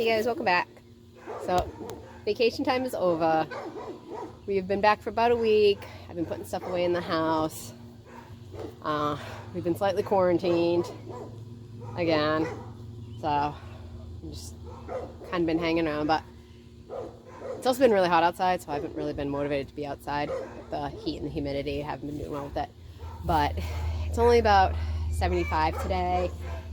Hey guys, welcome back. So, vacation time is over. We've been back for about a week. I've been putting stuff away in the house. We've been slightly quarantined again. So, I'm just kind of been hanging around, but it's also been really hot outside, so I haven't really been motivated to be outside. The heat and the humidity, haven't been doing well with it. But it's only about 75 today.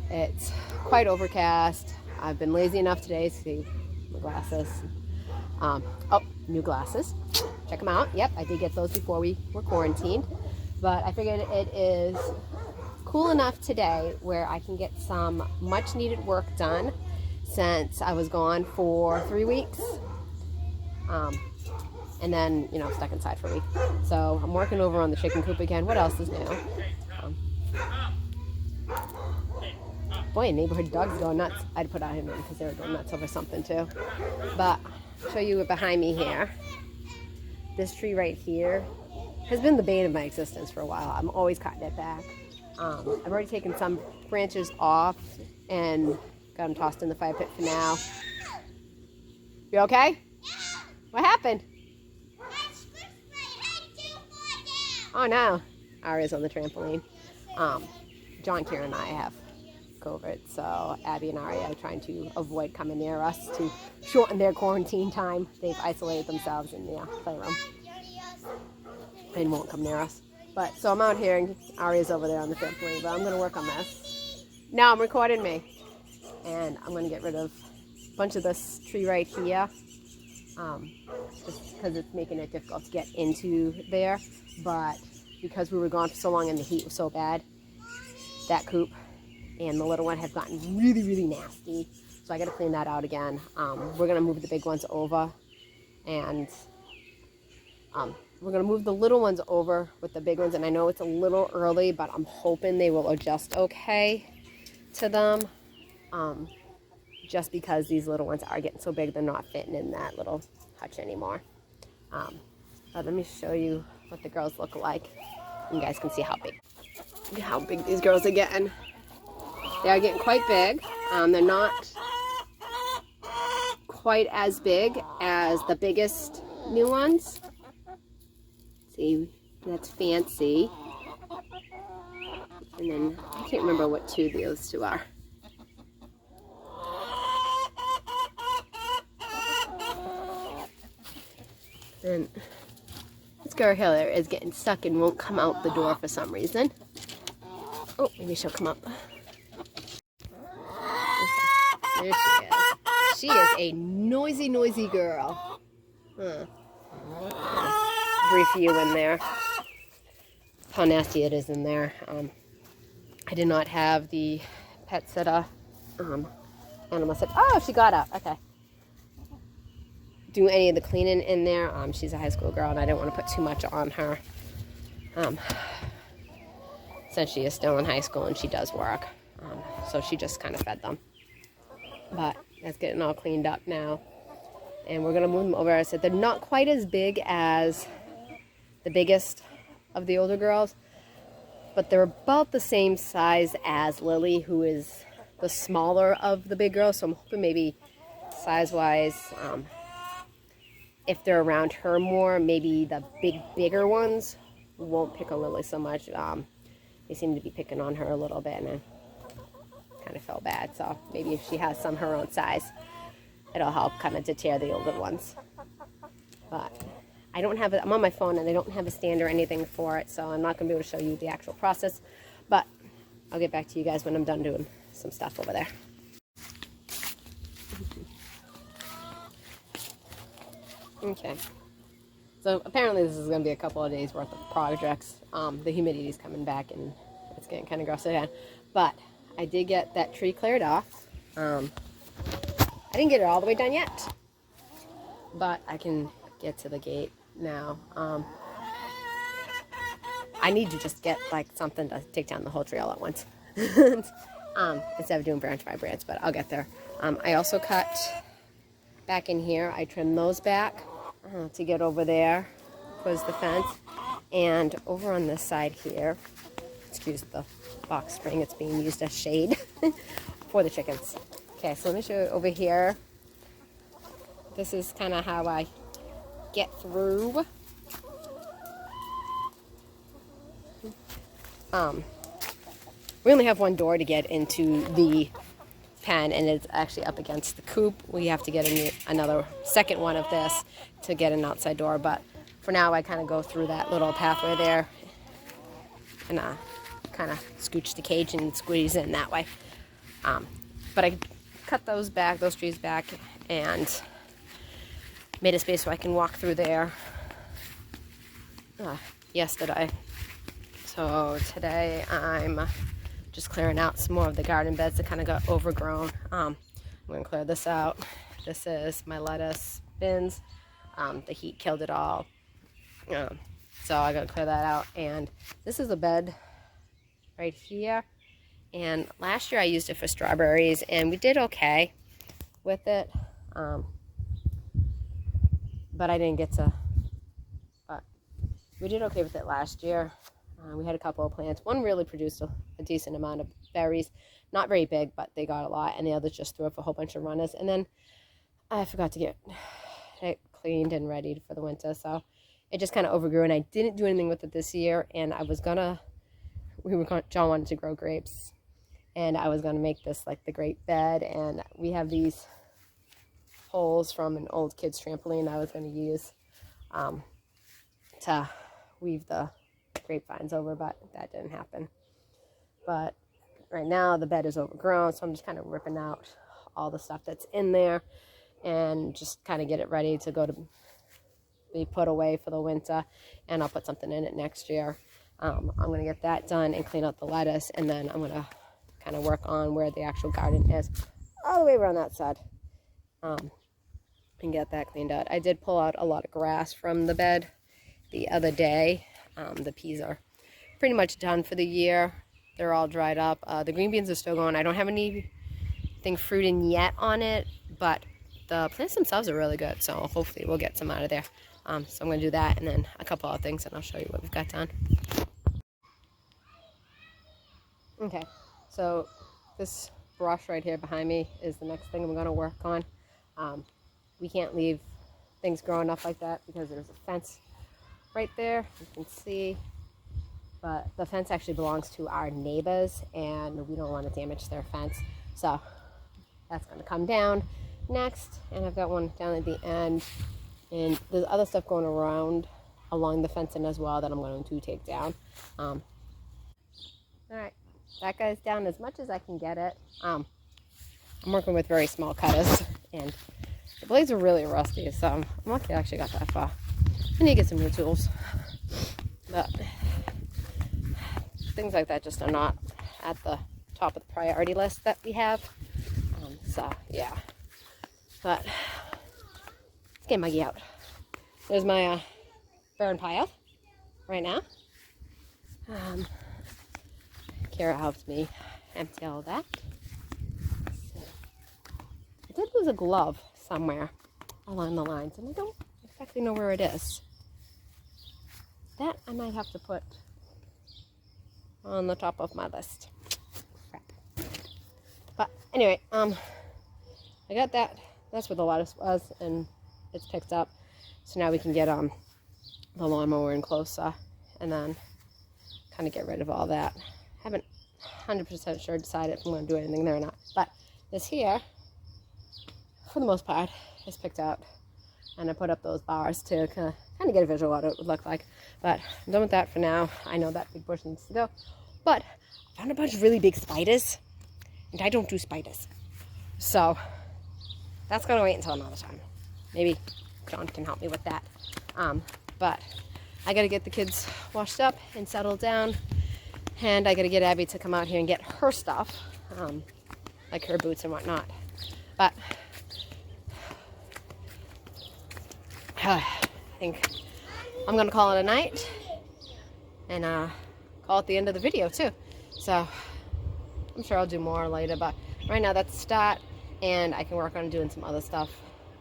It's quite overcast. I've been lazy enough today to see my glasses. Oh, new glasses. Check them out. Yep, I did get those before we were quarantined. But I figured it is cool enough today where I can get some much needed work done since I was gone for 3 weeks. And then, stuck inside for a week. So I'm working over on the chicken coop again. What else is new? Boy, neighborhood dogs going nuts. I'd put out him in because they were going nuts over something too. But I'll show you behind me here. This tree right here has been the bane of my existence for a while. I'm always cutting it back. I've already taken some branches off and got them tossed in the fire pit for now. You okay? Yeah. What happened? Oh no. Aria's on the trampoline. John, Kieran, and I have COVID, so Abby and Aria are trying to avoid coming near us to shorten their quarantine time. They've isolated themselves in the playroom and won't come near us. But so I'm out here and Aria's over there on the trampoline, but I'm going to work on this. Now I'm recording me, and I'm going to get rid of a bunch of this tree right here, just because it's making it difficult to get into there. But because we were gone for so long and the heat was so bad, that coop and the little one have gotten really, really nasty. So I got to clean that out again. We're going to move the big ones over, and we're going to move the little ones over with the big ones. And I know it's a little early, but I'm hoping they will adjust okay to them. Just because these little ones are getting so big, they're not fitting in that little hutch anymore. But let me show you what the girls look like. You guys can see how big these girls are getting. They are getting quite big. They're not quite as big as the biggest new ones. See, that's Fancy. And then I can't remember what two those two are. And this girl here is getting stuck and won't come out the door for some reason. Oh, maybe she'll come up. There she is. She is a noisy, noisy girl. Huh. Brief you in there. How nasty it is in there. I did not have the pet sitter. Animal said, oh, she got up. Okay. Do any of the cleaning in there. She's a high school girl, and I didn't want to put too much on her. Since she is still in high school and she does work. So she just kind of fed them. But that's getting all cleaned up now. And we're going to move them over. I said they're not quite as big as the biggest of the older girls, but they're about the same size as Lily, who is the smaller of the big girls. So I'm hoping maybe size-wise, if they're around her more, maybe the bigger ones won't pick on Lily so much. They seem to be picking on her a little bit, and I kind of felt bad. So maybe if she has some her own size, it'll help kind of deter the older ones. But I don't have it. I'm on my phone, and I don't have a stand or anything for it, so I'm not going to be able to show you the actual process. But I'll get back to you guys when I'm done doing some stuff over there. Okay. So apparently this is going to be a couple of days worth of projects. The humidity's coming back and it's getting kind of gross again. But I did get that tree cleared off. I didn't get it all the way done yet, but I can get to the gate now. I need to just get like something to take down the whole tree all at once instead of doing branch by branch, but I'll get there. I also cut back in here. I trimmed those back to get over there towards the fence, and over on this side here, excuse the box spring, it's being used as shade for the chickens. Okay, so let me show you over here. this is kind of how I get through. We only have one door to get into the pen, and it's actually up against the coop. We have to get another second one of this to get an outside door, but for now I kind of go through that little pathway there and kind of scooch the cage and squeeze in that way. But I cut those trees back, and made a space so I can walk through there yesterday. So today I'm just clearing out some more of the garden beds that kind of got overgrown. I'm going to clear this out. This is my lettuce bins. The heat killed it all. So I got to clear that out. And this is a bed right here. And last year I used it for strawberries, and we did okay with it. But I didn't get to, but we did okay with it last year. We had a couple of plants. One really produced a decent amount of berries. Not very big, but they got a lot. And the others just threw up a whole bunch of runners. And then I forgot to get it cleaned and ready for the winter. So it just kind of overgrew. And I didn't do anything with it this year. And I was gonna, John wanted to grow grapes. And I was gonna make this like the grape bed. And we have these poles from an old kid's trampoline I was gonna use to weave the grapevines over, but that didn't happen. But right now the bed is overgrown, so I'm just kind of ripping out all the stuff that's in there and just kind of get it ready to go to be put away for the winter, and I'll put something in it next year. I'm going to get that done and clean out the lettuce, and then I'm going to kind of work on where the actual garden is all the way around that side, and get that cleaned out. I did pull out a lot of grass from the bed the other day. The peas are pretty much done for the year. They're all dried up. The green beans are still going. I don't have anything fruiting yet on it, but the plants themselves are really good, so hopefully we'll get some out of there. So I'm going to do that, and then a couple other things, and I'll show you what we've got done. Okay, so this brush right here behind me is the next thing I'm going to work on. We can't leave things growing up like that because there's a fence right there, you can see, but the fence actually belongs to our neighbors, and we don't want to damage their fence, so that's going to come down next. And I've got one down at the end, and there's other stuff going around along the fencing as well that I'm going to take down. All right, that guy's down as much as I can get it. I'm working with very small cutters, and the blades are really rusty, so I'm lucky I actually got that far. I need to get some new tools, but things like that just are not at the top of the priority list that we have. So yeah, but let's get muggy out. There's my burn pile right now. Kara helped me empty all that. So, I did lose a glove somewhere along the lines, and I don't exactly know where it is. That I might have to put on the top of my list. Crap. But anyway, I got that. That's where the lettuce was, and it's picked up. So now we can get the lawnmower in closer, and then kind of get rid of all that. Haven't 100% sure decided if I'm going to do anything there or not. But this here, for the most part, is picked out. And I put up those bars to kind of get a visual what it would look like. But I'm done with that for now. I know that big bush needs to go. But I found a bunch of really big spiders, and I don't do spiders. So that's going to wait until another time. Maybe John can help me with that. But I got to get the kids washed up and settled down. And I got to get Abby to come out here and get her stuff, like her boots and whatnot. But I think I'm going to call it a night, and call it the end of the video too. So I'm sure I'll do more later, but right now that's the start, and I can work on doing some other stuff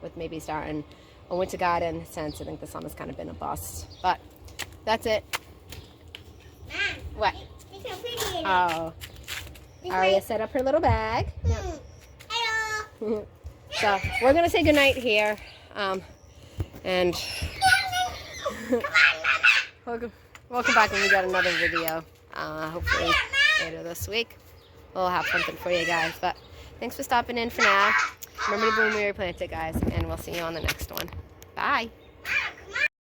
with maybe starting a winter garden, since I think the summer's kind of been a bust. But that's it. What? Oh, Aria set up her little bag. Yep. Hello. So we're going to say goodnight here. And welcome back when we got another video. Hopefully later this week. We'll have something for you guys. But thanks for stopping in for now. Remember to bloom where you plant it, guys. And we'll see you on the next one. Bye.